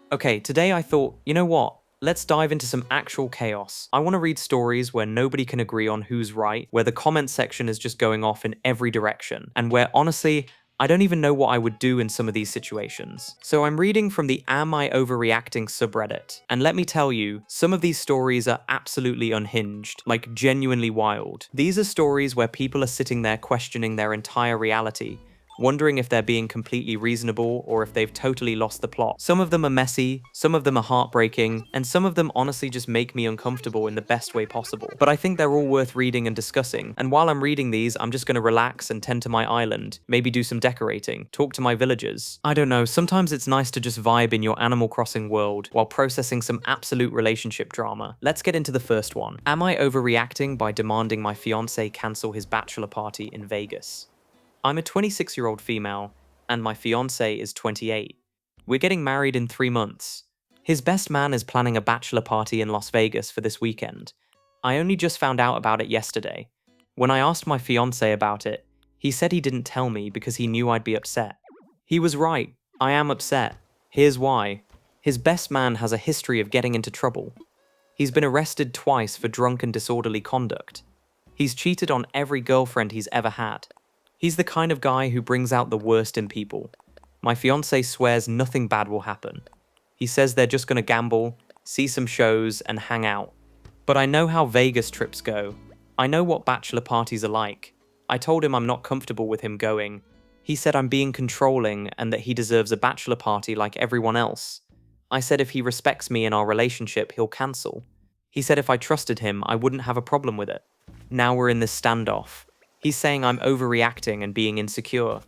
Okay, today I thought, you know what? Let's dive into some actual chaos. I want to read stories where nobody can agree on who's right, where the comment section is just going off in every direction, and where honestly, I don't even know what I would do in some of these situations. So I'm reading from the Am I Overreacting subreddit, and let me tell you, some of these stories are absolutely unhinged, like genuinely wild. These are stories where people are sitting there questioning their entire reality, wondering if they're being completely reasonable or if they've totally lost the plot. Some of them are messy, some of them are heartbreaking, and some of them honestly just make me uncomfortable in the best way possible. But I think they're all worth reading and discussing, and while I'm reading these, I'm just gonna relax and tend to my island, maybe do some decorating, talk to my villagers. I don't know, sometimes it's nice to just vibe in your Animal Crossing world while processing some absolute relationship drama. Let's get into the first one. Am I overreacting by demanding my fiancé cancel his bachelor party in Vegas? I'm a 26-year-old female, and my fiancé is 28. We're getting married in 3 months. His best man is planning a bachelor party in Las Vegas for this weekend. I only just found out about it yesterday. When I asked my fiancé about it, he said he didn't tell me because he knew I'd be upset. He was right, I am upset. Here's why. His best man has a history of getting into trouble. He's been arrested twice for drunk and disorderly conduct. He's cheated on every girlfriend he's ever had. He's the kind of guy who brings out the worst in people. My fiancé swears nothing bad will happen. He says they're just gonna gamble, see some shows, and hang out. But I know how Vegas trips go. I know what bachelor parties are like. I told him I'm not comfortable with him going. He said I'm being controlling and that he deserves a bachelor party like everyone else. I said if he respects me in our relationship, he'll cancel. He said if I trusted him, I wouldn't have a problem with it. Now we're in this standoff. He's saying I'm overreacting and being insecure.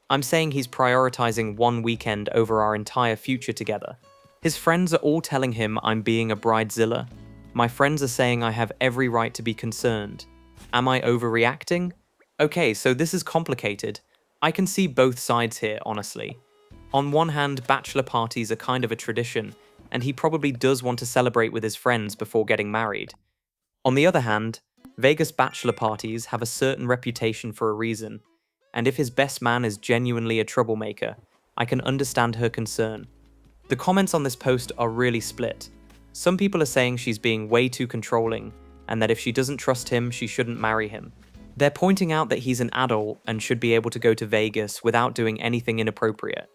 I'm saying he's prioritizing one weekend over our entire future together. His friends are all telling him I'm being a bridezilla. My friends are saying I have every right to be concerned. Am I overreacting? Okay, so this is complicated. I can see both sides here, honestly. On one hand, bachelor parties are kind of a tradition, and he probably does want to celebrate with his friends before getting married. On the other hand, Vegas bachelor parties have a certain reputation for a reason, and if his best man is genuinely a troublemaker, I can understand her concern. The comments on this post are really split. Some people are saying she's being way too controlling, and that if she doesn't trust him, she shouldn't marry him. They're pointing out that he's an adult and should be able to go to Vegas without doing anything inappropriate.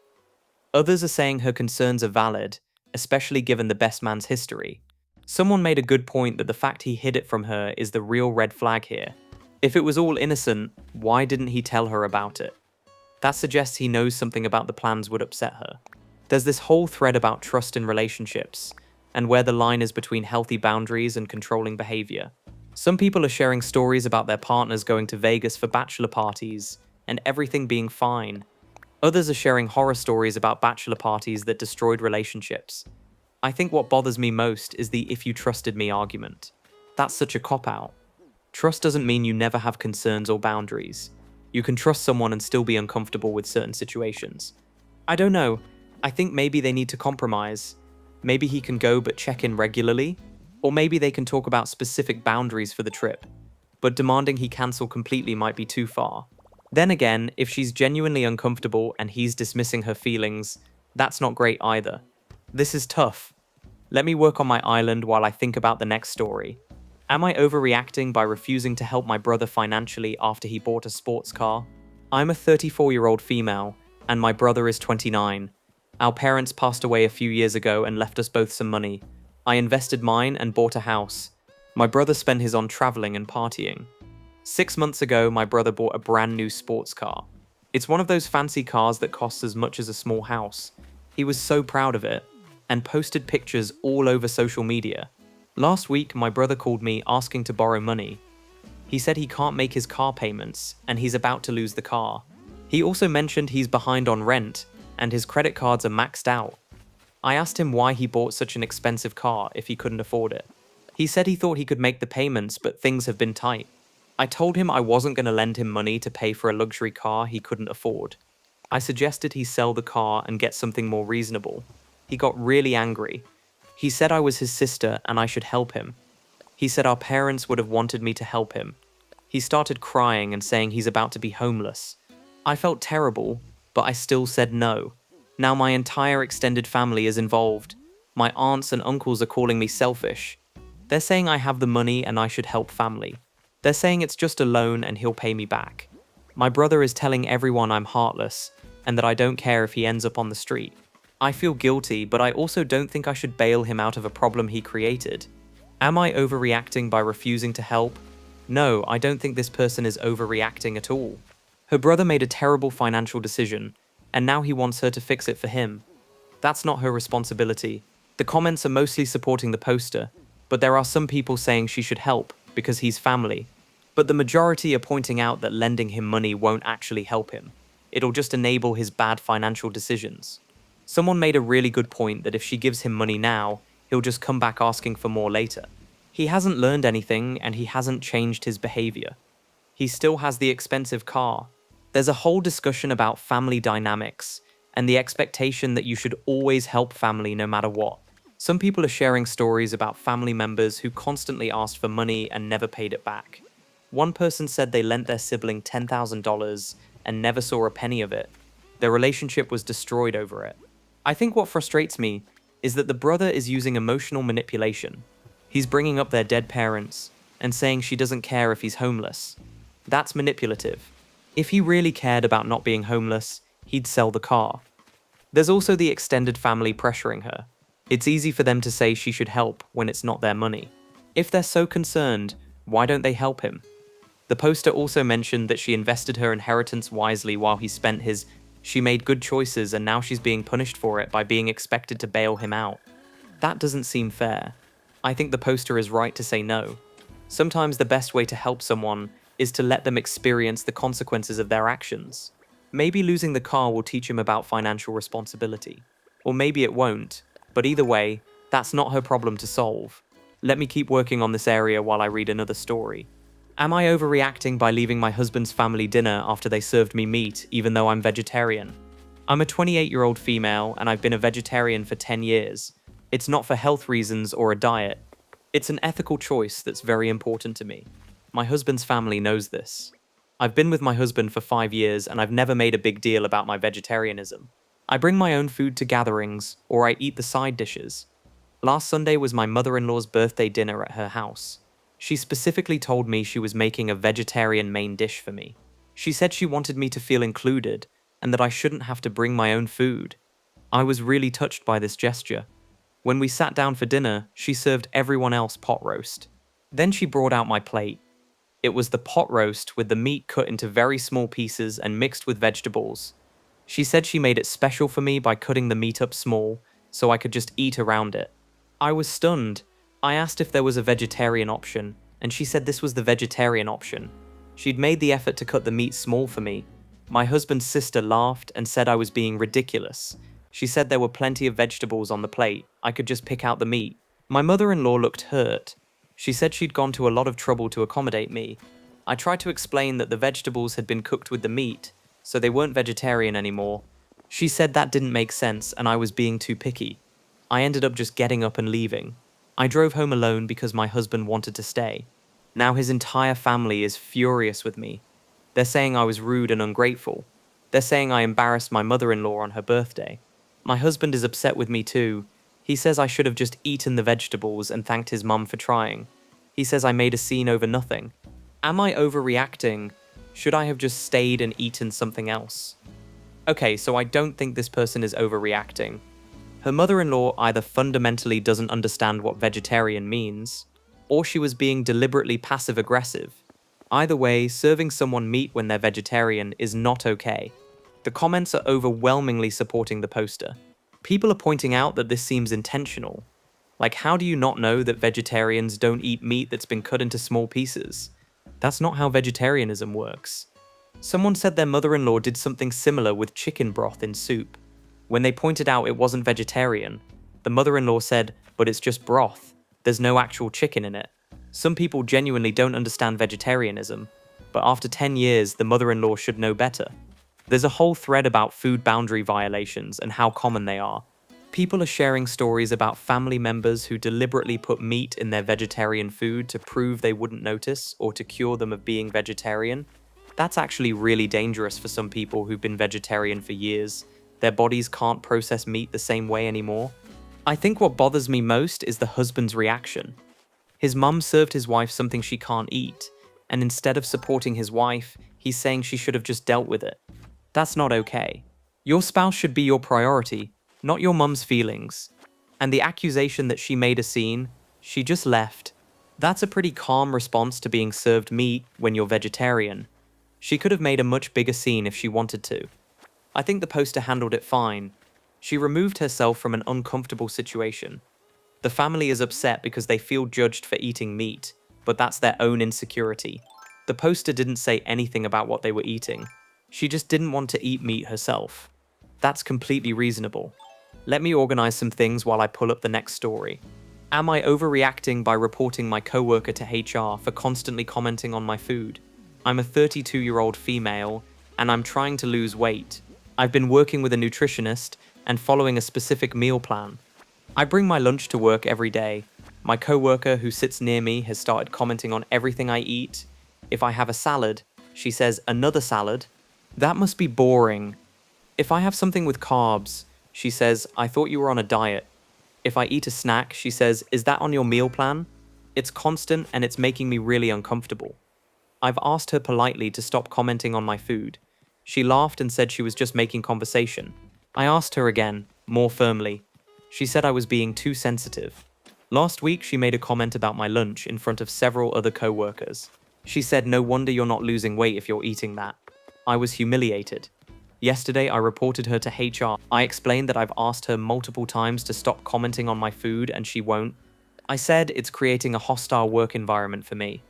Others are saying her concerns are valid, especially given the best man's history. Someone made a good point that the fact he hid it from her is the real red flag here. If it was all innocent, why didn't he tell her about it? That suggests he knows something about the plans would upset her. There's this whole thread about trust in relationships, and where the line is between healthy boundaries and controlling behavior. Some people are sharing stories about their partners going to Vegas for bachelor parties, and everything being fine. Others are sharing horror stories about bachelor parties that destroyed relationships. I think what bothers me most is the if you trusted me argument. That's such a cop-out. Trust doesn't mean you never have concerns or boundaries. You can trust someone and still be uncomfortable with certain situations. I don't know, I think maybe they need to compromise. Maybe he can go but check in regularly, or maybe they can talk about specific boundaries for the trip. But demanding he cancel completely might be too far. Then again, if she's genuinely uncomfortable and he's dismissing her feelings, that's not great either. This is tough. Let me work on my island while I think about the next story. Am I overreacting by refusing to help my brother financially after he bought a sports car? I'm a 34-year-old female, and my brother is 29. Our parents passed away a few years ago and left us both some money. I invested mine and bought a house. My brother spent his on traveling and partying. 6 months ago, my brother bought a brand new sports car. It's one of those fancy cars that costs as much as a small house. He was so proud of it, and posted pictures all over social media. Last week, my brother called me asking to borrow money. He said he can't make his car payments, and he's about to lose the car. He also mentioned he's behind on rent, and his credit cards are maxed out. I asked him why he bought such an expensive car if he couldn't afford it. He said he thought he could make the payments, but things have been tight. I told him I wasn't going to lend him money to pay for a luxury car he couldn't afford. I suggested he sell the car and get something more reasonable. He got really angry. He said I was his sister and I should help him. He said our parents would have wanted me to help him. He started crying and saying he's about to be homeless. I felt terrible, but I still said no. Now my entire extended family is involved. My aunts and uncles are calling me selfish. They're saying I have the money and I should help family. They're saying it's just a loan and he'll pay me back. My brother is telling everyone I'm heartless and that I don't care if he ends up on the street. I feel guilty, but I also don't think I should bail him out of a problem he created. Am I overreacting by refusing to help? No, I don't think this person is overreacting at all. Her brother made a terrible financial decision, and now he wants her to fix it for him. That's not her responsibility. The comments are mostly supporting the poster, but there are some people saying she should help because he's family. But the majority are pointing out that lending him money won't actually help him. It'll just enable his bad financial decisions. Someone made a really good point that if she gives him money now, he'll just come back asking for more later. He hasn't learned anything and he hasn't changed his behavior. He still has the expensive car. There's a whole discussion about family dynamics and the expectation that you should always help family no matter what. Some people are sharing stories about family members who constantly asked for money and never paid it back. One person said they lent their sibling $10,000 and never saw a penny of it. Their relationship was destroyed over it. I think what frustrates me is that the brother is using emotional manipulation. He's bringing up their dead parents and saying she doesn't care if he's homeless. That's manipulative. If he really cared about not being homeless, he'd sell the car. There's also the extended family pressuring her. It's easy for them to say she should help when it's not their money. If they're so concerned, why don't they help him? The poster also mentioned that she invested her inheritance wisely while he spent his. She made good choices and now she's being punished for it by being expected to bail him out. That doesn't seem fair. I think the poster is right to say no. Sometimes the best way to help someone is to let them experience the consequences of their actions. Maybe losing the car will teach him about financial responsibility. Or maybe it won't, but either way, that's not her problem to solve. Let me keep working on this area while I read another story. Am I overreacting by leaving my husband's family dinner after they served me meat, even though I'm vegetarian? I'm a 28-year-old female and I've been a vegetarian for 10 years. It's not for health reasons or a diet. It's an ethical choice that's very important to me. My husband's family knows this. I've been with my husband for 5 years and I've never made a big deal about my vegetarianism. I bring my own food to gatherings or I eat the side dishes. Last Sunday was my mother-in-law's birthday dinner at her house. She specifically told me she was making a vegetarian main dish for me. She said she wanted me to feel included and that I shouldn't have to bring my own food. I was really touched by this gesture. When we sat down for dinner, she served everyone else pot roast. Then she brought out my plate. It was the pot roast with the meat cut into very small pieces and mixed with vegetables. She said she made it special for me by cutting the meat up small so I could just eat around it. I was stunned. I asked if there was a vegetarian option, and she said this was the vegetarian option. She'd made the effort to cut the meat small for me. My husband's sister laughed and said I was being ridiculous. She said there were plenty of vegetables on the plate. I could just pick out the meat. My mother-in-law looked hurt. She said she'd gone to a lot of trouble to accommodate me. I tried to explain that the vegetables had been cooked with the meat, so they weren't vegetarian anymore. She said that didn't make sense and I was being too picky. I ended up just getting up and leaving. I drove home alone because my husband wanted to stay. Now his entire family is furious with me. They're saying I was rude and ungrateful. They're saying I embarrassed my mother-in-law on her birthday. My husband is upset with me too. He says I should have just eaten the vegetables and thanked his mum for trying. He says I made a scene over nothing. Am I overreacting? Should I have just stayed and eaten something else? Okay, so I don't think this person is overreacting. Her mother-in-law either fundamentally doesn't understand what vegetarian means, or she was being deliberately passive-aggressive. Either way, serving someone meat when they're vegetarian is not okay. The comments are overwhelmingly supporting the poster. People are pointing out that this seems intentional. Like, how do you not know that vegetarians don't eat meat that's been cut into small pieces? That's not how vegetarianism works. Someone said their mother-in-law did something similar with chicken broth in soup. When they pointed out it wasn't vegetarian, the mother-in-law said, "But it's just broth. There's no actual chicken in it." Some people genuinely don't understand vegetarianism, but after 10 years, the mother-in-law should know better. There's a whole thread about food boundary violations and how common they are. People are sharing stories about family members who deliberately put meat in their vegetarian food to prove they wouldn't notice or to cure them of being vegetarian. That's actually really dangerous for some people who've been vegetarian for years. Their bodies can't process meat the same way anymore. I think what bothers me most is the husband's reaction. His mum served his wife something she can't eat, and instead of supporting his wife, he's saying she should have just dealt with it. That's not okay. Your spouse should be your priority, not your mum's feelings. And the accusation that she made a scene, she just left. That's a pretty calm response to being served meat when you're vegetarian. She could have made a much bigger scene if she wanted to. I think the poster handled it fine. She removed herself from an uncomfortable situation. The family is upset because they feel judged for eating meat, but that's their own insecurity. The poster didn't say anything about what they were eating. She just didn't want to eat meat herself. That's completely reasonable. Let me organize some things while I pull up the next story. Am I overreacting by reporting my coworker to HR for constantly commenting on my food? I'm a 32-year-old female, and I'm trying to lose weight. I've been working with a nutritionist and following a specific meal plan. I bring my lunch to work every day. My coworker who sits near me has started commenting on everything I eat. If I have a salad, she says, "Another salad?" That must be boring. If I have something with carbs, she says, "I thought you were on a diet." If I eat a snack, she says, "Is that on your meal plan?" It's constant and it's making me really uncomfortable. I've asked her politely to stop commenting on my food. She laughed and said she was just making conversation. I asked her again, more firmly. She said I was being too sensitive. Last week, she made a comment about my lunch in front of several other co-workers. She said, "No wonder you're not losing weight if you're eating that." I was humiliated. Yesterday, I reported her to HR. I explained that I've asked her multiple times to stop commenting on my food and she won't. I said it's creating a hostile work environment for me.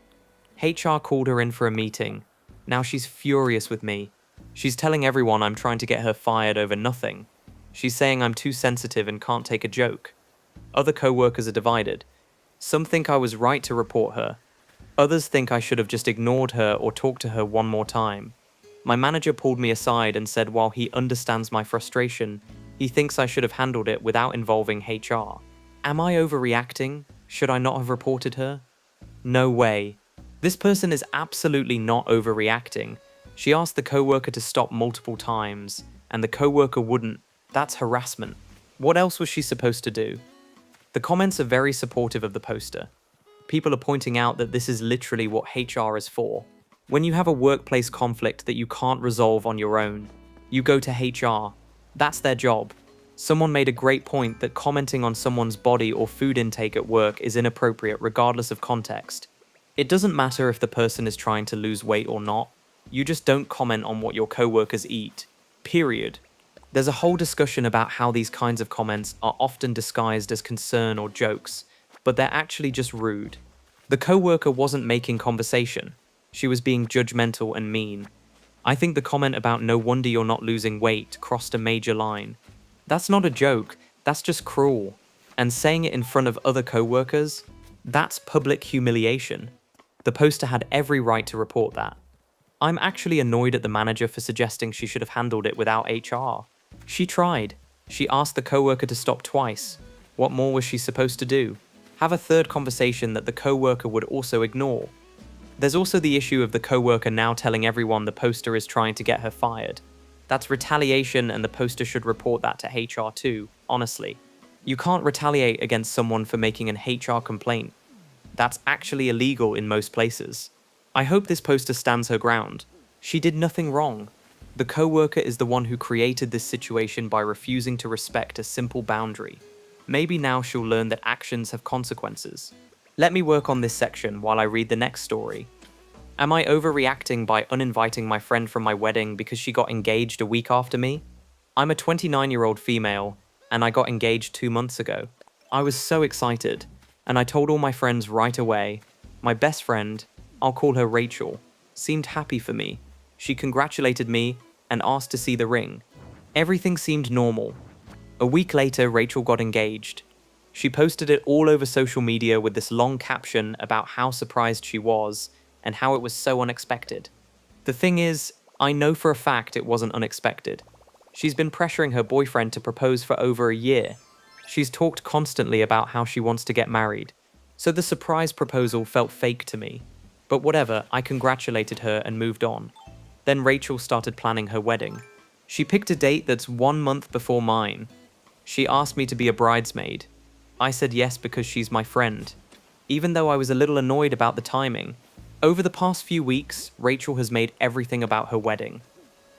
HR called her in for a meeting. Now she's furious with me. She's telling everyone I'm trying to get her fired over nothing. She's saying I'm too sensitive and can't take a joke. Other co-workers are divided. Some think I was right to report her. Others think I should have just ignored her or talked to her one more time. My manager pulled me aside and said while he understands my frustration, he thinks I should have handled it without involving HR. Am I overreacting? Should I not have reported her? No way. This person is absolutely not overreacting. She asked the coworker to stop multiple times, and the coworker wouldn't. That's harassment. What else was she supposed to do? The comments are very supportive of the poster. People are pointing out that this is literally what HR is for. When you have a workplace conflict that you can't resolve on your own, you go to HR. That's their job. Someone made a great point that commenting on someone's body or food intake at work is inappropriate regardless of context. It doesn't matter if the person is trying to lose weight or not. You just don't comment on what your coworkers eat. Period. There's a whole discussion about how these kinds of comments are often disguised as concern or jokes, but they're actually just rude. The coworker wasn't making conversation. She was being judgmental and mean. I think the comment about "no wonder you're not losing weight" crossed a major line. That's not a joke, that's just cruel. And saying it in front of other co-workers, that's public humiliation. The poster had every right to report that. I'm actually annoyed at the manager for suggesting she should have handled it without HR. She tried. She asked the coworker to stop twice. What more was she supposed to do? Have a third conversation that the coworker would also ignore. There's also the issue of the coworker now telling everyone the poster is trying to get her fired. That's retaliation and the poster should report that to HR too, honestly. You can't retaliate against someone for making an HR complaint. That's actually illegal in most places. I hope this poster stands her ground. She did nothing wrong. The coworker is the one who created this situation by refusing to respect a simple boundary. Maybe now she'll learn that actions have consequences. Let me work on this section while I read the next story. Am I overreacting by uninviting my friend from my wedding because she got engaged a week after me? I'm a 29-year-old female, and I got engaged 2 months ago. I was so excited, and I told all my friends right away. My best friend, I'll call her Rachel, seemed happy for me. She congratulated me and asked to see the ring. Everything seemed normal. A week later, Rachel got engaged. She posted it all over social media with this long caption about how surprised she was and how it was so unexpected. The thing is, I know for a fact it wasn't unexpected. She's been pressuring her boyfriend to propose for over a year. She's talked constantly about how she wants to get married. So the surprise proposal felt fake to me. But whatever, I congratulated her and moved on. Then Rachel started planning her wedding. She picked a date that's 1 month before mine. She asked me to be a bridesmaid. I said yes because she's my friend, even though I was a little annoyed about the timing. Over the past few weeks, Rachel has made everything about her wedding.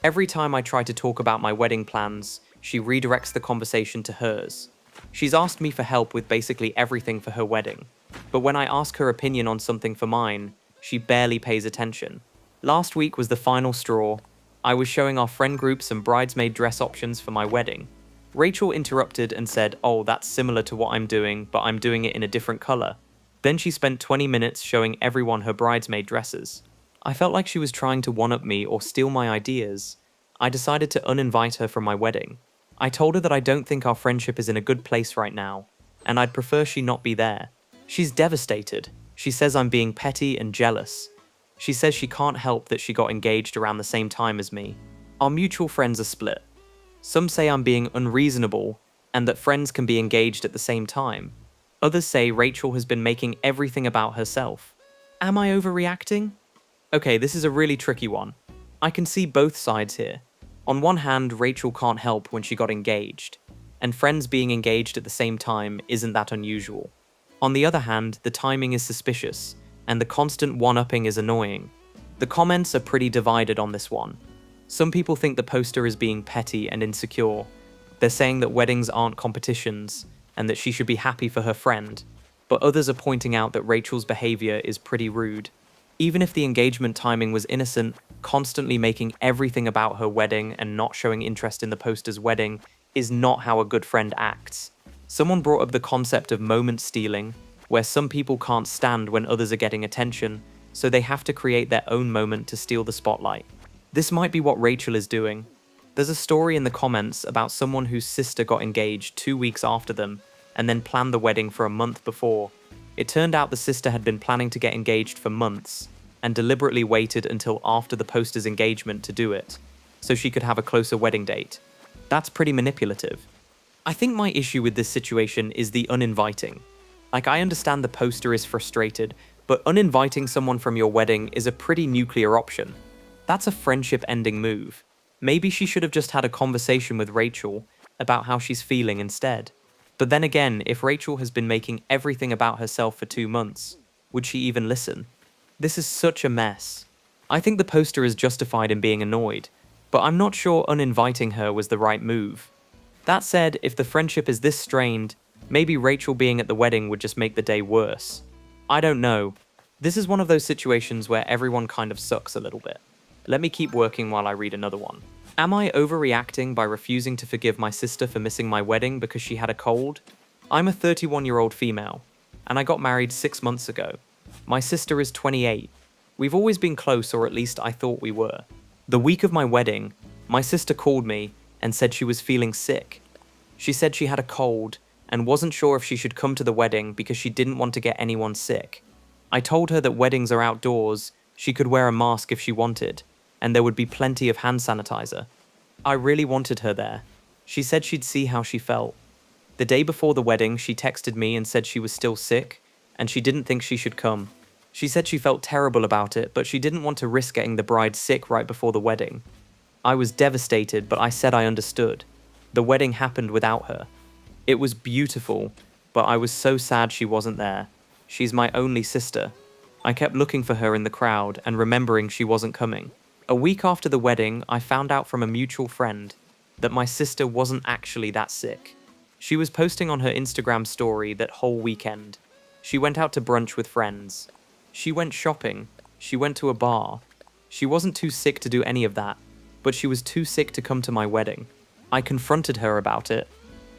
Every time I try to talk about my wedding plans, she redirects the conversation to hers. She's asked me for help with basically everything for her wedding, but when I ask her opinion on something for mine, she barely pays attention. Last week was the final straw. I was showing our friend group some bridesmaid dress options for my wedding. Rachel interrupted and said, "Oh, that's similar to what I'm doing, but I'm doing it in a different color." Then she spent 20 minutes showing everyone her bridesmaid dresses. I felt like she was trying to one-up me or steal my ideas. I decided to uninvite her from my wedding. I told her that I don't think our friendship is in a good place right now, and I'd prefer she not be there. She's devastated. She says I'm being petty and jealous. She says she can't help that she got engaged around the same time as me. Our mutual friends are split. Some say I'm being unreasonable and that friends can be engaged at the same time. Others say Rachel has been making everything about herself. Am I overreacting? Okay, this is a really tricky one. I can see both sides here. On one hand, Rachel can't help when she got engaged, and friends being engaged at the same time isn't that unusual. On the other hand, the timing is suspicious, and the constant one-upping is annoying. The comments are pretty divided on this one. Some people think the poster is being petty and insecure. They're saying that weddings aren't competitions, and that she should be happy for her friend, but others are pointing out that Rachel's behavior is pretty rude. Even if the engagement timing was innocent, constantly making everything about her wedding and not showing interest in the poster's wedding is not how a good friend acts. Someone brought up the concept of moment stealing, where some people can't stand when others are getting attention, so they have to create their own moment to steal the spotlight. This might be what Rachel is doing. There's a story in the comments about someone whose sister got engaged 2 weeks after them and then planned the wedding for a month before. It turned out the sister had been planning to get engaged for months and deliberately waited until after the poster's engagement to do it, so she could have a closer wedding date. That's pretty manipulative. I think my issue with this situation is the uninviting. Like, I understand the poster is frustrated, but uninviting someone from your wedding is a pretty nuclear option. That's a friendship-ending move. Maybe she should have just had a conversation with Rachel about how she's feeling instead. But then again, if Rachel has been making everything about herself for 2 months, would she even listen? This is such a mess. I think the poster is justified in being annoyed, but I'm not sure uninviting her was the right move. That said, if the friendship is this strained, maybe Rachel being at the wedding would just make the day worse. I don't know. This is one of those situations where everyone kind of sucks a little bit. Let me keep working while I read another one. Am I overreacting by refusing to forgive my sister for missing my wedding because she had a cold? I'm a 31-year-old female, and I got married 6 months ago. My sister is 28. We've always been close, or at least I thought we were. The week of my wedding, my sister called me and said she was feeling sick. She said she had a cold and wasn't sure if she should come to the wedding because she didn't want to get anyone sick. I told her that weddings are outdoors, she could wear a mask if she wanted, and there would be plenty of hand sanitizer. I really wanted her there. She said she'd see how she felt. The day before the wedding, she texted me and said she was still sick, and she didn't think she should come. She said she felt terrible about it, but she didn't want to risk getting the bride sick right before the wedding. I was devastated, but I said I understood. The wedding happened without her. It was beautiful, but I was so sad she wasn't there. She's my only sister. I kept looking for her in the crowd and remembering she wasn't coming. A week after the wedding, I found out from a mutual friend that my sister wasn't actually that sick. She was posting on her Instagram story that whole weekend. She went out to brunch with friends. She went shopping. She went to a bar. She wasn't too sick to do any of that, but she was too sick to come to my wedding. I confronted her about it.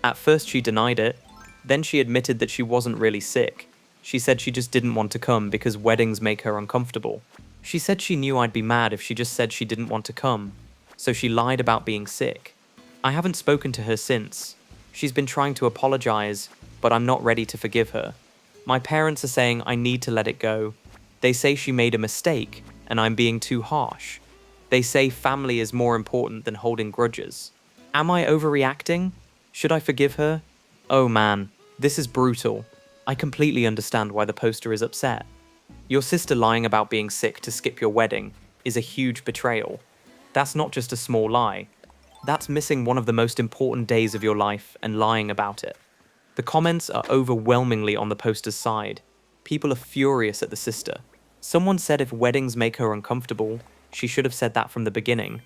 At first she denied it. Then she admitted that she wasn't really sick. She said she just didn't want to come because weddings make her uncomfortable. She said she knew I'd be mad if she just said she didn't want to come, so she lied about being sick. I haven't spoken to her since. She's been trying to apologize, but I'm not ready to forgive her. My parents are saying I need to let it go. They say she made a mistake, and I'm being too harsh. They say family is more important than holding grudges. Am I overreacting? Should I forgive her? Oh man, this is brutal. I completely understand why the poster is upset. Your sister lying about being sick to skip your wedding is a huge betrayal. That's not just a small lie. That's missing one of the most important days of your life and lying about it. The comments are overwhelmingly on the poster's side. People are furious at the sister. Someone said if weddings make her uncomfortable, she should have said that from the beginning.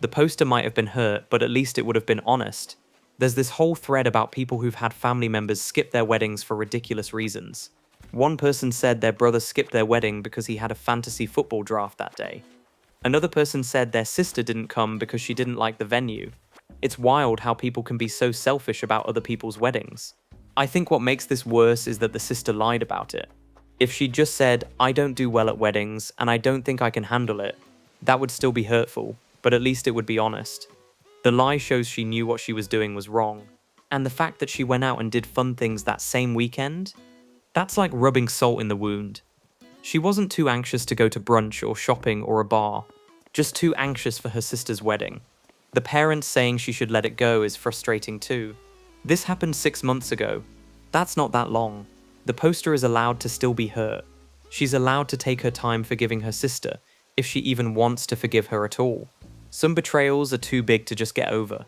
The poster might have been hurt, but at least it would have been honest. There's this whole thread about people who've had family members skip their weddings for ridiculous reasons. One person said their brother skipped their wedding because he had a fantasy football draft that day. Another person said their sister didn't come because she didn't like the venue. It's wild how people can be so selfish about other people's weddings. I think what makes this worse is that the sister lied about it. If she just said, "I don't do well at weddings and I don't think I can handle it," that would still be hurtful, but at least it would be honest. The lie shows she knew what she was doing was wrong. And the fact that she went out and did fun things that same weekend, that's like rubbing salt in the wound. She wasn't too anxious to go to brunch or shopping or a bar, just too anxious for her sister's wedding. The parents saying she should let it go is frustrating too. This happened 6 months ago. That's not that long. The poster is allowed to still be hurt. She's allowed to take her time forgiving her sister, if she even wants to forgive her at all. Some betrayals are too big to just get over.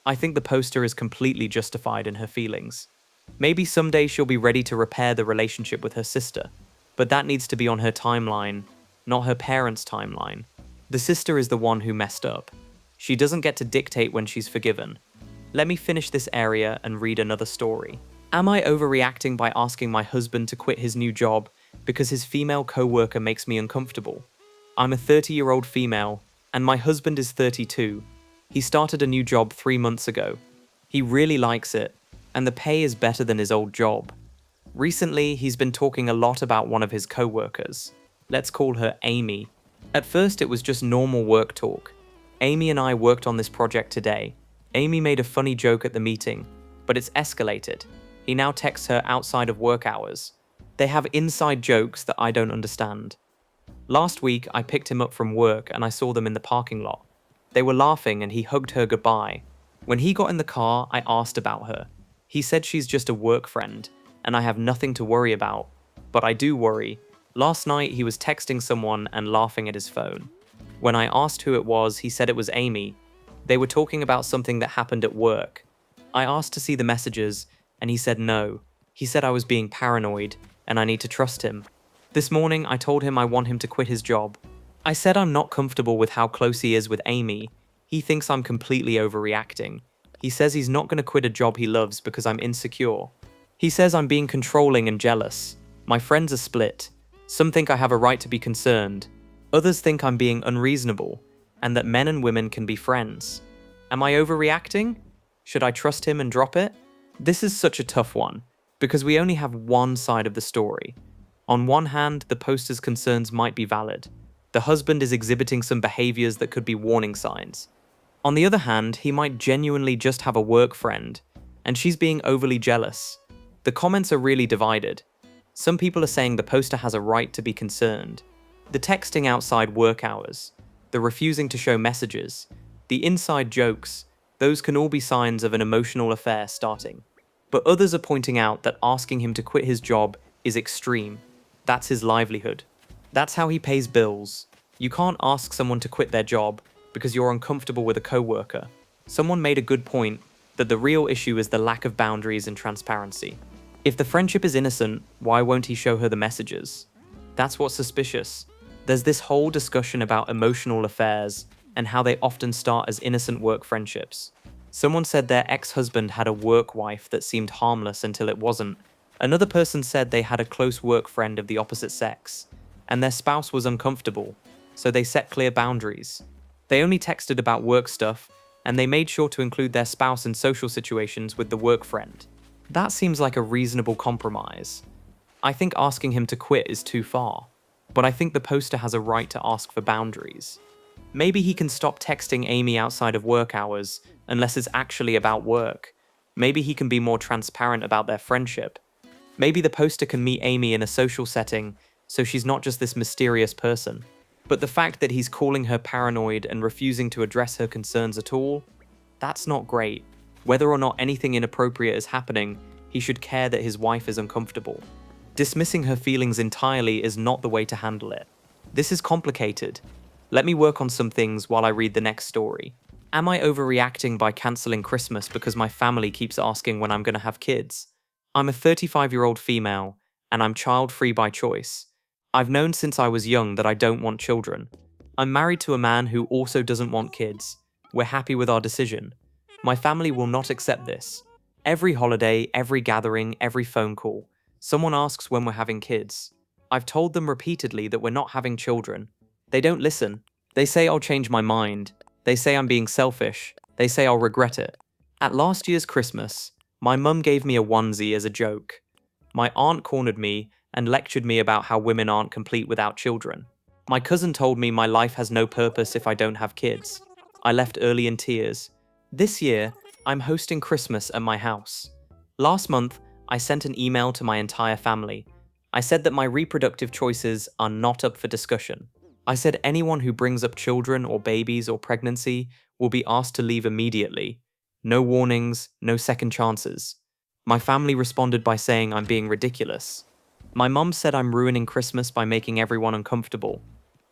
I think the poster is completely justified in her feelings. Maybe someday she'll be ready to repair the relationship with her sister, but that needs to be on her timeline, not her parents' timeline. The sister is the one who messed up. She doesn't get to dictate when she's forgiven. Let me finish this area and read another story. Am I overreacting by asking my husband to quit his new job because his female co-worker makes me uncomfortable? I'm a 30-year-old female, and my husband is 32. He started a new job 3 months ago. He really likes it, and the pay is better than his old job. Recently, he's been talking a lot about one of his co-workers. Let's call her Amy. At first, it was just normal work talk. Amy and I worked on this project today. Amy made a funny joke at the meeting, but it's escalated. He now texts her outside of work hours. They have inside jokes that I don't understand. Last week, I picked him up from work and I saw them in the parking lot. They were laughing and he hugged her goodbye. When he got in the car, I asked about her. He said she's just a work friend, and I have nothing to worry about. But I do worry. Last night, he was texting someone and laughing at his phone. When I asked who it was, he said it was Amy. They were talking about something that happened at work. I asked to see the messages, and he said no. He said I was being paranoid, and I need to trust him. This morning, I told him I want him to quit his job. I said I'm not comfortable with how close he is with Amy. He thinks I'm completely overreacting. He says he's not going to quit a job he loves because I'm insecure. He says I'm being controlling and jealous. My friends are split. Some think I have a right to be concerned. Others think I'm being unreasonable, and that men and women can be friends. Am I overreacting? Should I trust him and drop it? This is such a tough one, because we only have one side of the story. On one hand, the poster's concerns might be valid. The husband is exhibiting some behaviors that could be warning signs. On the other hand, he might genuinely just have a work friend, and she's being overly jealous. The comments are really divided. Some people are saying the poster has a right to be concerned. The texting outside work hours, the refusing to show messages, the inside jokes, those can all be signs of an emotional affair starting. But others are pointing out that asking him to quit his job is extreme. That's his livelihood. That's how he pays bills. You can't ask someone to quit their job because you're uncomfortable with a coworker. Someone made a good point that the real issue is the lack of boundaries and transparency. If the friendship is innocent, why won't he show her the messages? That's what's suspicious. There's this whole discussion about emotional affairs and how they often start as innocent work friendships. Someone said their ex-husband had a work wife that seemed harmless until it wasn't. Another person said they had a close work friend of the opposite sex, and their spouse was uncomfortable, so they set clear boundaries. They only texted about work stuff, and they made sure to include their spouse in social situations with the work friend. That seems like a reasonable compromise. I think asking him to quit is too far, but I think the poster has a right to ask for boundaries. Maybe he can stop texting Amy outside of work hours, unless it's actually about work. Maybe he can be more transparent about their friendship. Maybe the poster can meet Amy in a social setting, so she's not just this mysterious person. But the fact that he's calling her paranoid and refusing to address her concerns at all, that's not great. Whether or not anything inappropriate is happening, he should care that his wife is uncomfortable. Dismissing her feelings entirely is not the way to handle it. This is complicated. Let me work on some things while I read the next story. Am I overreacting by cancelling Christmas because my family keeps asking when I'm going to have kids? I'm a 35-year-old female, and I'm child-free by choice. I've known since I was young that I don't want children. I'm married to a man who also doesn't want kids. We're happy with our decision. My family will not accept this. Every holiday, every gathering, every phone call, someone asks when we're having kids. I've told them repeatedly that we're not having children. They don't listen. They say I'll change my mind. They say I'm being selfish. They say I'll regret it. At last year's Christmas, my mum gave me a onesie as a joke. My aunt cornered me and lectured me about how women aren't complete without children. My cousin told me my life has no purpose if I don't have kids. I left early in tears. This year, I'm hosting Christmas at my house. Last month, I sent an email to my entire family. I said that my reproductive choices are not up for discussion. I said anyone who brings up children or babies or pregnancy will be asked to leave immediately. No warnings, no second chances. My family responded by saying I'm being ridiculous. My mum said I'm ruining Christmas by making everyone uncomfortable.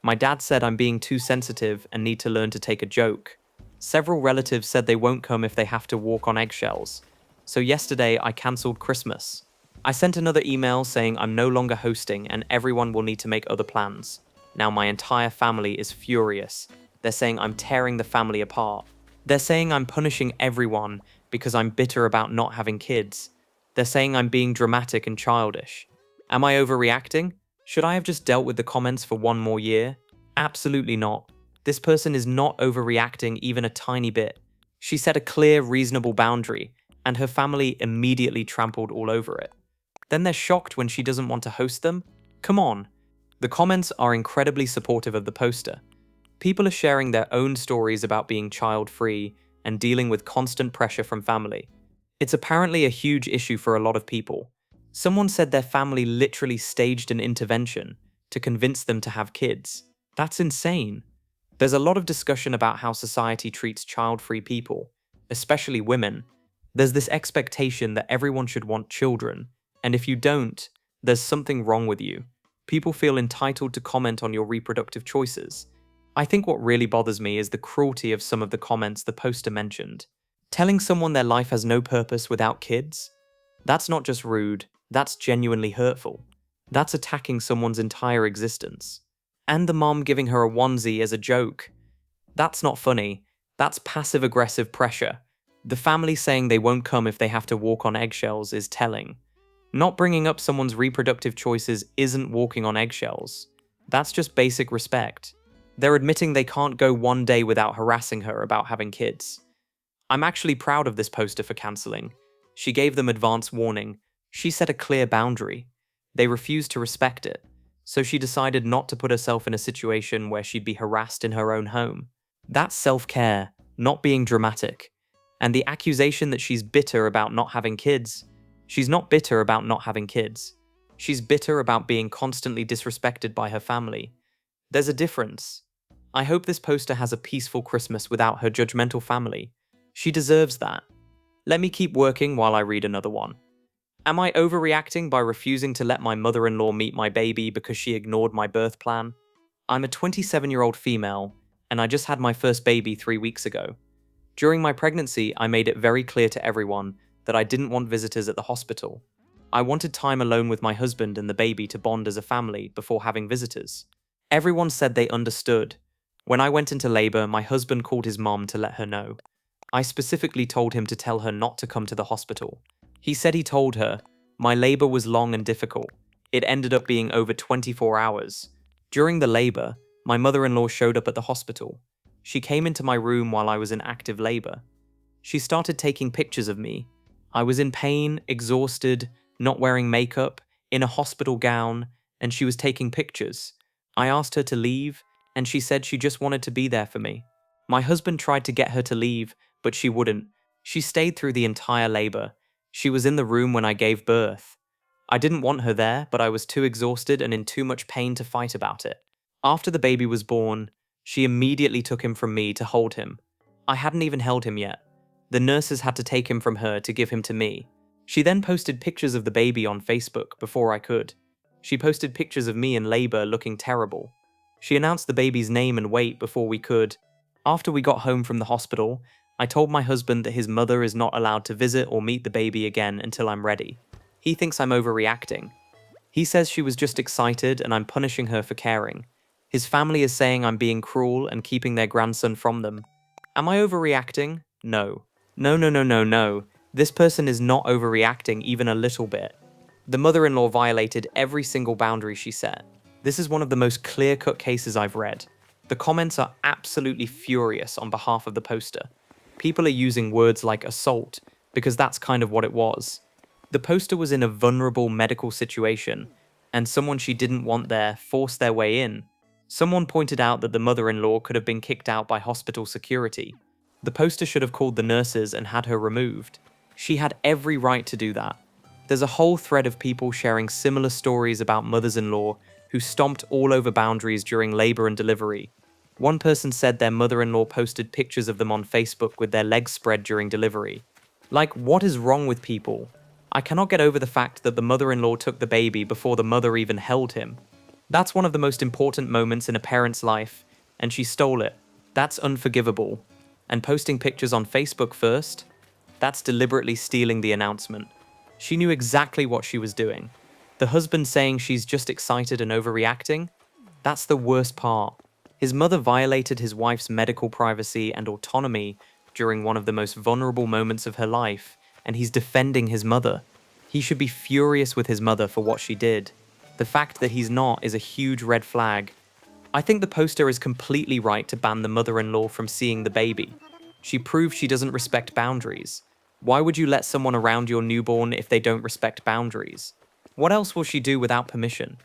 My dad said I'm being too sensitive and need to learn to take a joke. Several relatives said they won't come if they have to walk on eggshells. So yesterday I cancelled Christmas. I sent another email saying I'm no longer hosting and everyone will need to make other plans. Now my entire family is furious. They're saying I'm tearing the family apart. They're saying I'm punishing everyone because I'm bitter about not having kids. They're saying I'm being dramatic and childish. Am I overreacting? Should I have just dealt with the comments for one more year? Absolutely not. This person is not overreacting even a tiny bit. She set a clear, reasonable boundary, and her family immediately trampled all over it. Then they're shocked when she doesn't want to host them? Come on. The comments are incredibly supportive of the poster. People are sharing their own stories about being child-free and dealing with constant pressure from family. It's apparently a huge issue for a lot of people. Someone said their family literally staged an intervention to convince them to have kids. That's insane. There's a lot of discussion about how society treats child-free people, especially women. There's this expectation that everyone should want children, and if you don't, there's something wrong with you. People feel entitled to comment on your reproductive choices. I think what really bothers me is the cruelty of some of the comments the poster mentioned. Telling someone their life has no purpose without kids? That's not just rude, that's genuinely hurtful. That's attacking someone's entire existence. And the mom giving her a onesie as a joke. That's not funny, that's passive-aggressive pressure. The family saying they won't come if they have to walk on eggshells is telling. Not bringing up someone's reproductive choices isn't walking on eggshells. That's just basic respect. They're admitting they can't go one day without harassing her about having kids. I'm actually proud of this poster for cancelling. She gave them advance warning. She set a clear boundary. They refused to respect it, so she decided not to put herself in a situation where she'd be harassed in her own home. That's self-care, not being dramatic. And the accusation that she's bitter about not having kids, she's not bitter about not having kids. She's bitter about being constantly disrespected by her family. There's a difference. I hope this poster has a peaceful Christmas without her judgmental family. She deserves that. Let me keep working while I read another one. Am I overreacting by refusing to let my mother-in-law meet my baby because she ignored my birth plan? I'm a 27-year-old female, and I just had my first baby 3 weeks ago. During my pregnancy, I made it very clear to everyone that I didn't want visitors at the hospital. I wanted time alone with my husband and the baby to bond as a family before having visitors. Everyone said they understood. When I went into labor, my husband called his mom to let her know. I specifically told him to tell her not to come to the hospital. He said he told her, my labor was long and difficult. It ended up being over 24 hours. During the labor, my mother-in-law showed up at the hospital. She came into my room while I was in active labor. She started taking pictures of me. I was in pain, exhausted, not wearing makeup, in a hospital gown, and she was taking pictures. I asked her to leave, and she said she just wanted to be there for me. My husband tried to get her to leave, but she wouldn't. She stayed through the entire labor. She was in the room when I gave birth. I didn't want her there, but I was too exhausted and in too much pain to fight about it. After the baby was born, she immediately took him from me to hold him. I hadn't even held him yet. The nurses had to take him from her to give him to me. She then posted pictures of the baby on Facebook before I could. She posted pictures of me in labor looking terrible. She announced the baby's name and weight before we could. After we got home from the hospital, I told my husband that his mother is not allowed to visit or meet the baby again until I'm ready. He thinks I'm overreacting. He says she was just excited and I'm punishing her for caring. His family is saying I'm being cruel and keeping their grandson from them. Am I overreacting? No. No, no, no, no, no. This person is not overreacting even a little bit. The mother-in-law violated every single boundary she set. This is one of the most clear-cut cases I've read. The comments are absolutely furious on behalf of the poster. People are using words like assault, because that's kind of what it was. The poster was in a vulnerable medical situation, and someone she didn't want there forced their way in. Someone pointed out that the mother-in-law could have been kicked out by hospital security. The poster should have called the nurses and had her removed. She had every right to do that. There's a whole thread of people sharing similar stories about mothers-in-law who stomped all over boundaries during labor and delivery. One person said their mother-in-law posted pictures of them on Facebook with their legs spread during delivery. Like, what is wrong with people? I cannot get over the fact that the mother-in-law took the baby before the mother even held him. That's one of the most important moments in a parent's life, and she stole it. That's unforgivable. And posting pictures on Facebook first? That's deliberately stealing the announcement. She knew exactly what she was doing. The husband saying she's just excited and overreacting? That's the worst part. His mother violated his wife's medical privacy and autonomy during one of the most vulnerable moments of her life, and he's defending his mother. He should be furious with his mother for what she did. The fact that he's not is a huge red flag. I think the poster is completely right to ban the mother-in-law from seeing the baby. She proves she doesn't respect boundaries. Why would you let someone around your newborn if they don't respect boundaries? What else will she do without permission?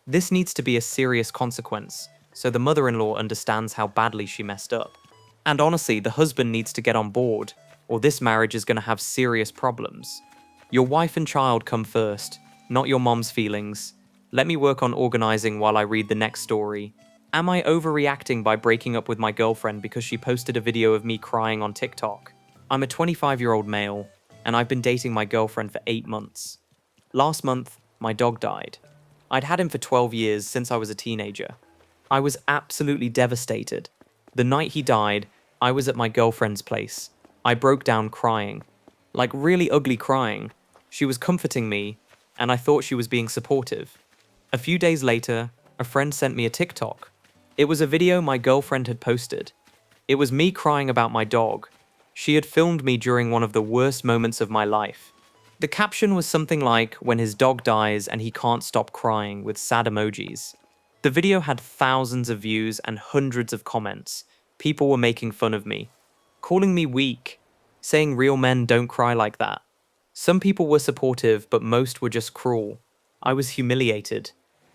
This needs to be a serious consequence, so the mother-in-law understands how badly she messed up. And honestly, the husband needs to get on board, or this marriage is going to have serious problems. Your wife and child come first, not your mom's feelings. Let me work on organizing while I read the next story. Am I overreacting by breaking up with my girlfriend because she posted a video of me crying on TikTok? I'm a 25-year-old male, and I've been dating my girlfriend for 8 months. Last month, my dog died. I'd had him for 12 years since I was a teenager. I was absolutely devastated. The night he died, I was at my girlfriend's place. I broke down crying. Like really ugly crying. She was comforting me, and I thought she was being supportive. A few days later, a friend sent me a TikTok. It was a video my girlfriend had posted. It was me crying about my dog. She had filmed me during one of the worst moments of my life. The caption was something like, when his dog dies and he can't stop crying, with sad emojis. The video had thousands of views and hundreds of comments. People were making fun of me, calling me weak, saying real men don't cry like that. Some people were supportive, but most were just cruel. I was humiliated.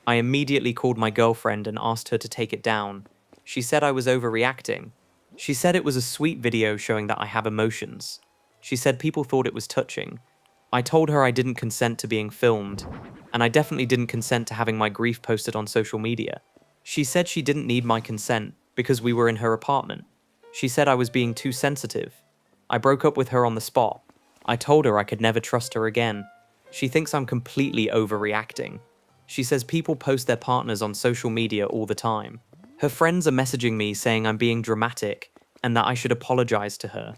I immediately called my girlfriend and asked her to take it down. She said I was overreacting. She said it was a sweet video showing that I have emotions. She said people thought it was touching. I told her I didn't consent to being filmed, and I definitely didn't consent to having my grief posted on social media. She said she didn't need my consent because we were in her apartment. She said I was being too sensitive. I broke up with her on the spot. I told her I could never trust her again. She thinks I'm completely overreacting. She says people post their partners on social media all the time. Her friends are messaging me saying I'm being dramatic and that I should apologize to her.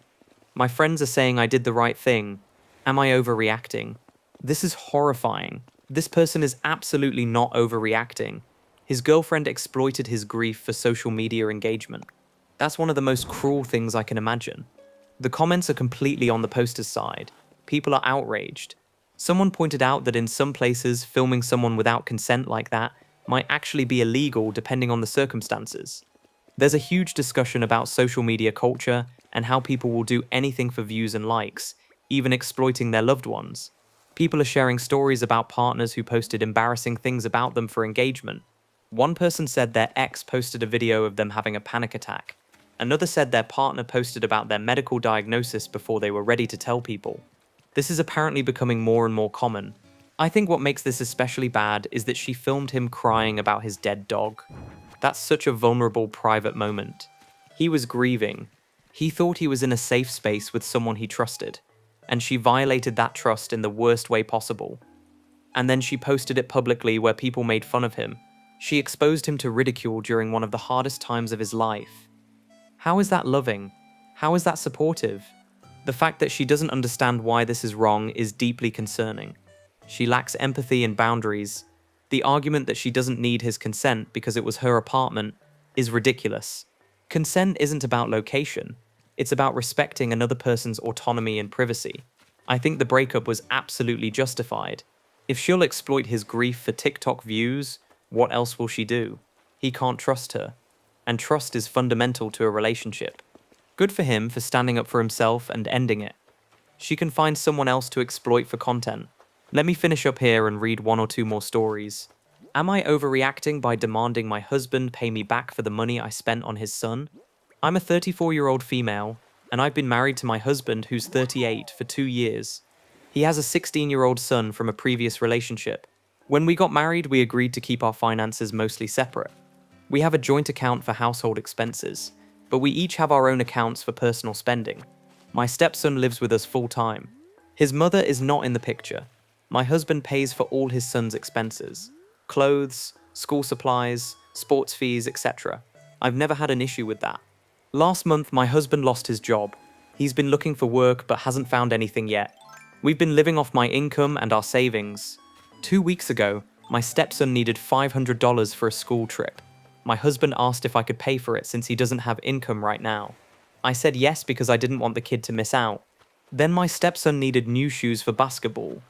My friends are saying I did the right thing. Am I overreacting? This is horrifying. This person is absolutely not overreacting. His girlfriend exploited his grief for social media engagement. That's one of the most cruel things I can imagine. The comments are completely on the poster's side. People are outraged. Someone pointed out that in some places, filming someone without consent like that might actually be illegal depending on the circumstances. There's a huge discussion about social media culture and how people will do anything for views and likes, even exploiting their loved ones. People are sharing stories about partners who posted embarrassing things about them for engagement. One person said their ex posted a video of them having a panic attack. Another said their partner posted about their medical diagnosis before they were ready to tell people. This is apparently becoming more and more common. I think what makes this especially bad is that she filmed him crying about his dead dog. That's such a vulnerable private moment. He was grieving. He thought he was in a safe space with someone he trusted, and she violated that trust in the worst way possible. And then she posted it publicly where people made fun of him. She exposed him to ridicule during one of the hardest times of his life. How is that loving? How is that supportive? The fact that she doesn't understand why this is wrong is deeply concerning. She lacks empathy and boundaries. The argument that she doesn't need his consent because it was her apartment is ridiculous. Consent isn't about location. It's about respecting another person's autonomy and privacy. I think the breakup was absolutely justified. If she'll exploit his grief for TikTok views, what else will she do? He can't trust her. And trust is fundamental to a relationship. Good for him for standing up for himself and ending it. She can find someone else to exploit for content. Let me finish up here and read one or two more stories. Am I overreacting by demanding my husband pay me back for the money I spent on his son? I'm a 34-year-old female, and I've been married to my husband who's 38 for 2 years. He has a 16-year-old son from a previous relationship. When we got married, we agreed to keep our finances mostly separate. We have a joint account for household expenses, but we each have our own accounts for personal spending. My stepson lives with us full-time. His mother is not in the picture. My husband pays for all his son's expenses: clothes, school supplies, sports fees, etc. I've never had an issue with that. Last month, my husband lost his job. He's been looking for work but hasn't found anything yet. We've been living off my income and our savings. 2 weeks ago, my stepson needed $500 for a school trip. My husband asked if I could pay for it since he doesn't have income right now. I said yes because I didn't want the kid to miss out. Then my stepson needed new shoes for basketball.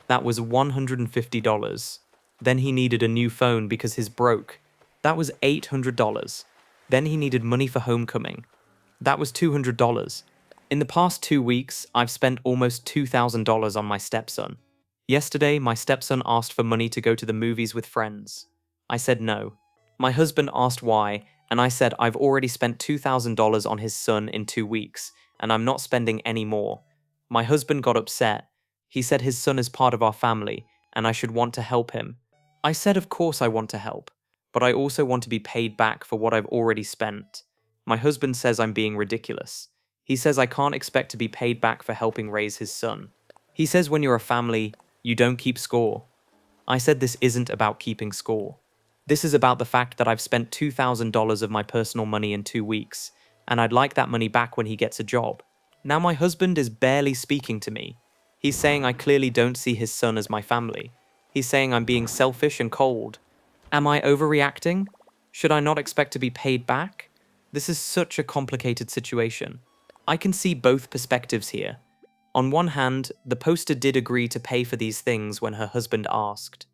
That was $150. Then he needed a new phone because his broke. That was $800. Then he needed money for homecoming. That was $200. In the past 2 weeks, I've spent almost $2,000 on my stepson. Yesterday, my stepson asked for money to go to the movies with friends. I said no. My husband asked why, and I said I've already spent $2,000 on his son in 2 weeks, and I'm not spending any more. My husband got upset. He said his son is part of our family, and I should want to help him. I said of course I want to help, but I also want to be paid back for what I've already spent. My husband says I'm being ridiculous. He says I can't expect to be paid back for helping raise his son. He says when you're a family, you don't keep score. I said this isn't about keeping score. This is about the fact that I've spent $2,000 of my personal money in 2 weeks, and I'd like that money back when he gets a job. Now my husband is barely speaking to me. He's saying I clearly don't see his son as my family. He's saying I'm being selfish and cold. Am I overreacting? Should I not expect to be paid back? This is such a complicated situation. I can see both perspectives here. On one hand, the poster did agree to pay for these things when her husband asked.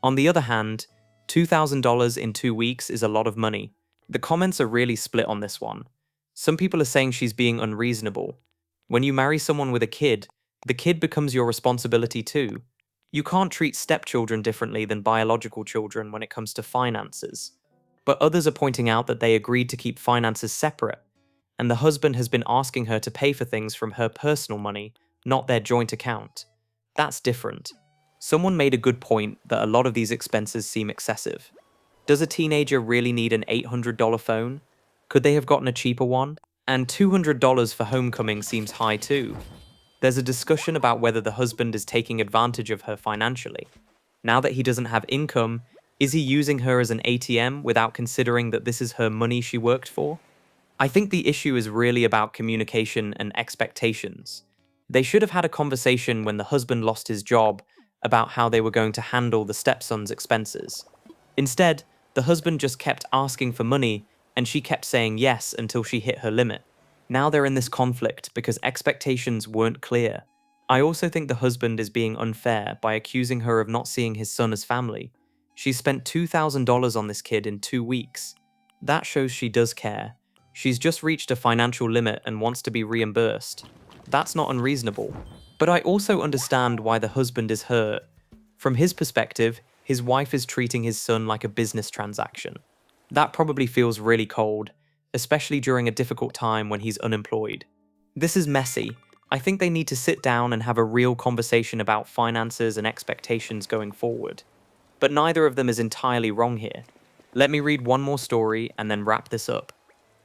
On the other hand, $2,000 in 2 weeks is a lot of money. The comments are really split on this one. Some people are saying she's being unreasonable. When you marry someone with a kid, the kid becomes your responsibility too. You can't treat stepchildren differently than biological children when it comes to finances. But others are pointing out that they agreed to keep finances separate, and the husband has been asking her to pay for things from her personal money, not their joint account. That's different. Someone made a good point that a lot of these expenses seem excessive. Does a teenager really need an $800 phone? Could they have gotten a cheaper one? And $200 for homecoming seems high too. There's a discussion about whether the husband is taking advantage of her financially. Now that he doesn't have income, is he using her as an ATM without considering that this is her money she worked for? I think the issue is really about communication and expectations. They should have had a conversation when the husband lost his job about how they were going to handle the stepson's expenses. Instead, the husband just kept asking for money, and she kept saying yes until she hit her limit. Now they're in this conflict because expectations weren't clear. I also think the husband is being unfair by accusing her of not seeing his son as family. She spent $2,000 on this kid in 2 weeks. That shows she does care. She's just reached a financial limit and wants to be reimbursed. That's not unreasonable. But I also understand why the husband is hurt. From his perspective, his wife is treating his son like a business transaction. That probably feels really cold, especially during a difficult time when he's unemployed. This is messy. I think they need to sit down and have a real conversation about finances and expectations going forward. But neither of them is entirely wrong here. Let me read one more story and then wrap this up.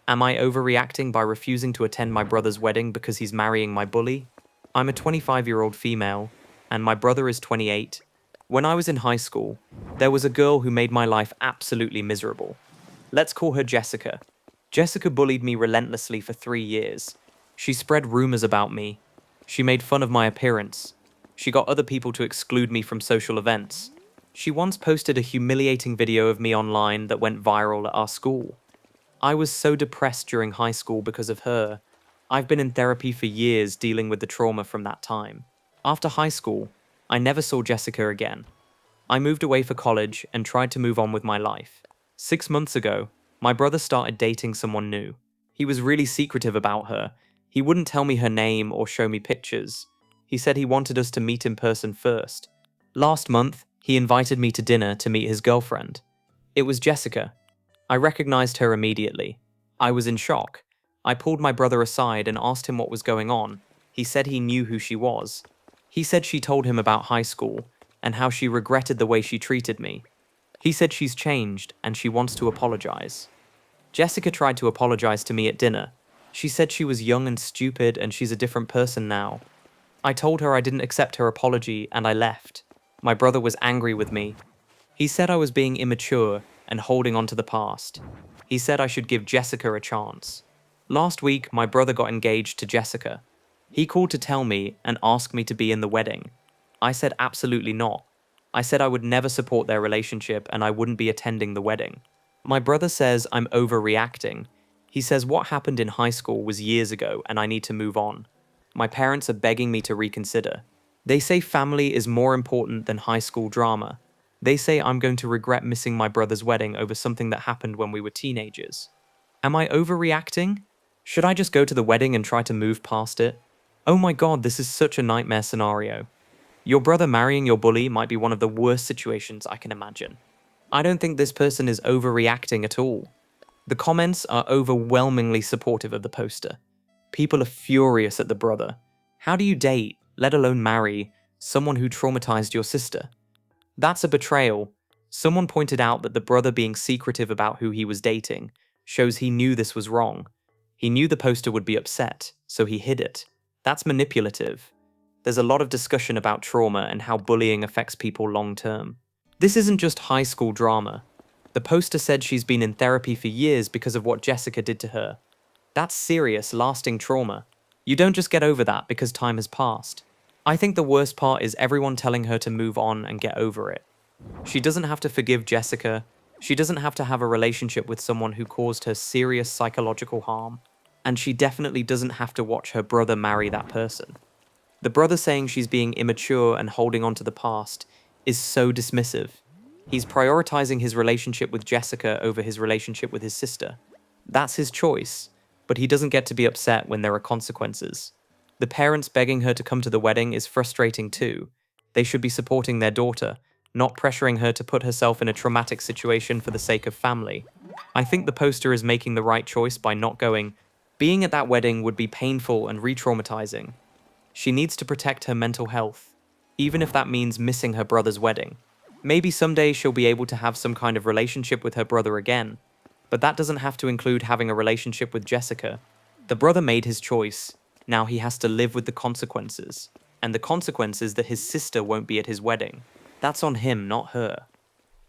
Am I overreacting by refusing to attend my brother's wedding because he's marrying my bully? I'm a 25-year-old female, and my brother is 28. When I was in high school, there was a girl who made my life absolutely miserable. Let's call her Jessica. Jessica bullied me relentlessly for 3 years. She spread rumors about me. She made fun of my appearance. She got other people to exclude me from social events. She once posted a humiliating video of me online that went viral at our school. I was so depressed during high school because of her. I've been in therapy for years dealing with the trauma from that time. After high school, I never saw Jessica again. I moved away for college and tried to move on with my life. 6 months ago, my brother started dating someone new. He was really secretive about her. He wouldn't tell me her name or show me pictures. He said he wanted us to meet in person first. Last month, he invited me to dinner to meet his girlfriend. It was Jessica. I recognized her immediately. I was in shock. I pulled my brother aside and asked him what was going on. He said he knew who she was. He said she told him about high school and how she regretted the way she treated me. He said she's changed and she wants to apologize. Jessica tried to apologize to me at dinner. She said she was young and stupid and she's a different person now. I told her I didn't accept her apology and I left. My brother was angry with me. He said I was being immature and holding on to the past. He said I should give Jessica a chance. Last week, my brother got engaged to Jessica. He called to tell me and asked me to be in the wedding. I said absolutely not. I said I would never support their relationship and I wouldn't be attending the wedding. My brother says I'm overreacting. He says what happened in high school was years ago and I need to move on. My parents are begging me to reconsider. They say family is more important than high school drama. They say I'm going to regret missing my brother's wedding over something that happened when we were teenagers. Am I overreacting? Should I just go to the wedding and try to move past it? Oh my god, this is such a nightmare scenario. Your brother marrying your bully might be one of the worst situations I can imagine. I don't think this person is overreacting at all. The comments are overwhelmingly supportive of the poster. People are furious at the brother. How do you date, let alone marry, someone who traumatized your sister? That's a betrayal. Someone pointed out that the brother being secretive about who he was dating shows he knew this was wrong. He knew the poster would be upset, so he hid it. That's manipulative. There's a lot of discussion about trauma and how bullying affects people long term. This isn't just high school drama. The poster said she's been in therapy for years because of what Jessica did to her. That's serious, lasting trauma. You don't just get over that because time has passed. I think the worst part is everyone telling her to move on and get over it. She doesn't have to forgive Jessica. She doesn't have to have a relationship with someone who caused her serious psychological harm. And she definitely doesn't have to watch her brother marry that person. The brother saying she's being immature and holding on to the past is so dismissive. He's prioritizing his relationship with Jessica over his relationship with his sister. That's his choice, but he doesn't get to be upset when there are consequences. The parents begging her to come to the wedding is frustrating too. They should be supporting their daughter, not pressuring her to put herself in a traumatic situation for the sake of family. I think the poster is making the right choice by not going. Being at that wedding would be painful and re-traumatizing. She needs to protect her mental health, even if that means missing her brother's wedding. Maybe someday she'll be able to have some kind of relationship with her brother again, but that doesn't have to include having a relationship with Jessica. The brother made his choice. Now he has to live with the consequences. And the consequence is that his sister won't be at his wedding. That's on him, not her.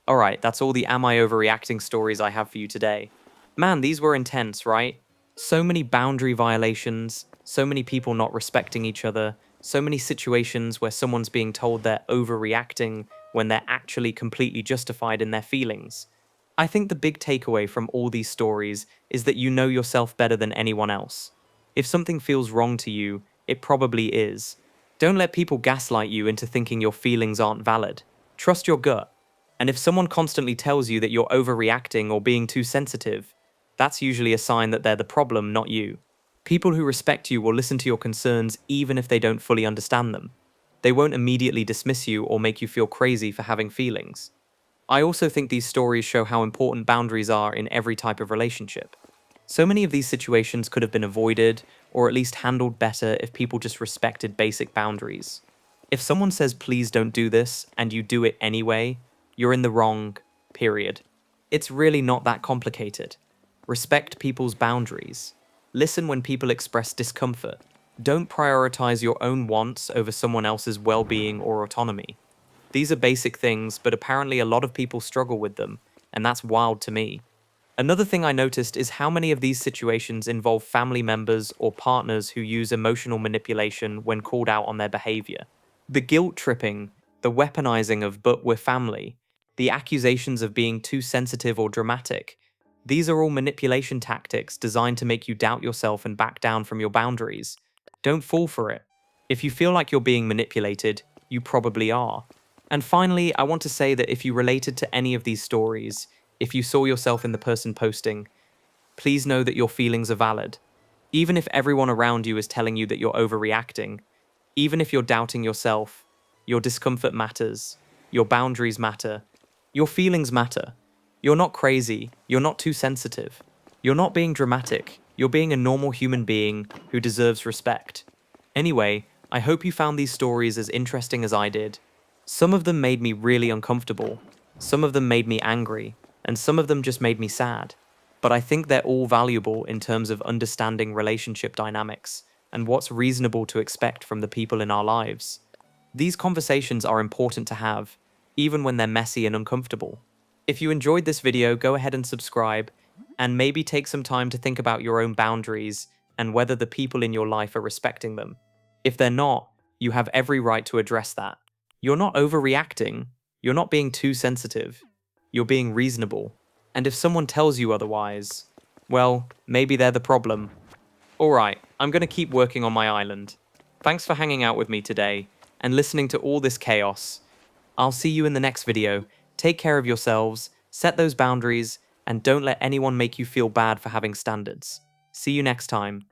Alright, that's all the Am I Overreacting stories I have for you today. Man, these were intense, right? So many boundary violations, so many people not respecting each other, so many situations where someone's being told they're overreacting when they're actually completely justified in their feelings. I think the big takeaway from all these stories is that you know yourself better than anyone else. If something feels wrong to you, it probably is. Don't let people gaslight you into thinking your feelings aren't valid. Trust your gut. And if someone constantly tells you that you're overreacting or being too sensitive, that's usually a sign that they're the problem, not you. People who respect you will listen to your concerns even if they don't fully understand them. They won't immediately dismiss you or make you feel crazy for having feelings. I also think these stories show how important boundaries are in every type of relationship. So many of these situations could have been avoided, or at least handled better if people just respected basic boundaries. If someone says please don't do this, and you do it anyway, you're in the wrong, period. It's really not that complicated. Respect people's boundaries. Listen when people express discomfort. Don't prioritize your own wants over someone else's well-being or autonomy. These are basic things, but apparently a lot of people struggle with them, and that's wild to me. Another thing I noticed is how many of these situations involve family members or partners who use emotional manipulation when called out on their behavior. The guilt tripping, the weaponizing of "but we're family," the accusations of being too sensitive or dramatic. These are all manipulation tactics designed to make you doubt yourself and back down from your boundaries. Don't fall for it. If you feel like you're being manipulated, you probably are. And finally, I want to say that if you related to any of these stories, if you saw yourself in the person posting, please know that your feelings are valid. Even if everyone around you is telling you that you're overreacting, even if you're doubting yourself, your discomfort matters, your boundaries matter, your feelings matter. You're not crazy, you're not too sensitive, you're not being dramatic, you're being a normal human being who deserves respect. Anyway, I hope you found these stories as interesting as I did. Some of them made me really uncomfortable, some of them made me angry, and some of them just made me sad. But I think they're all valuable in terms of understanding relationship dynamics and what's reasonable to expect from the people in our lives. These conversations are important to have, even when they're messy and uncomfortable. If you enjoyed this video, go ahead and subscribe, and maybe take some time to think about your own boundaries and whether the people in your life are respecting them. If they're not, you have every right to address that. You're not overreacting, you're not being too sensitive, you're being reasonable. And if someone tells you otherwise, well, maybe they're the problem. Alright, I'm going to keep working on my island. Thanks for hanging out with me today and listening to all this chaos. I'll see you in the next video. Take care of yourselves, set those boundaries, and don't let anyone make you feel bad for having standards. See you next time.